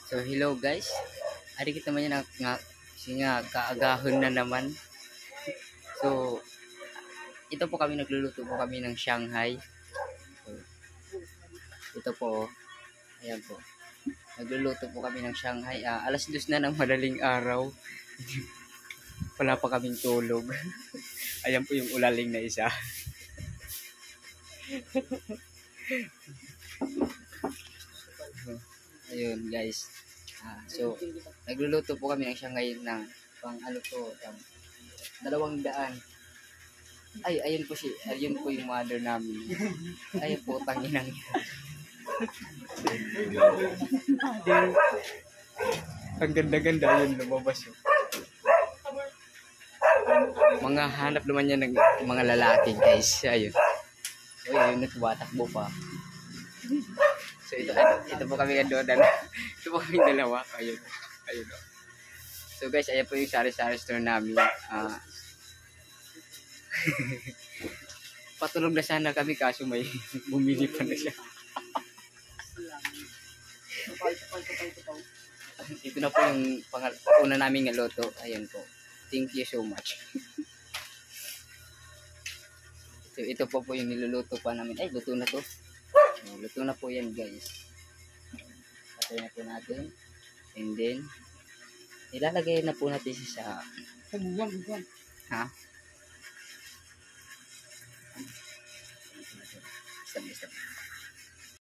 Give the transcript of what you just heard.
So hello guys. Ari kita man yan nga nga kaagahon na naman. So ito po kami nagluluto po kami ng Shanghai. So, ito po. Ayan po. Nagluluto po kami ng Shanghai. Alas 2 na ng madaling araw. Wala pa kaming tulog. Ayan po yung ulaling na isa. Ayun guys. So nagluluto po kami ng Shanghai ng pang ano to, 200. Ay, ayun po yung mother namin. Ayun po, tanginang. Ang ganda-ganda yun, lumabas yun. Mga hanap naman yan ng mga lalaki, guys. Ayun. So, ayun, nagbatakbo pa. So, ito po kami kadodan. Ito po kami dalawa. Ayun. Ayun. So, guys, ayun po yung sari-sari store namin. Patulog na sana kami kaso may bumili pa na siya. Ito na po yung una naming luto. Ayan po. Thank you so much. So ito po yung niluluto pa namin. Ay, luto na to. Luto na po yan guys. Patay na po natin. And then ilalagay na po natin siya sa ha? Stop.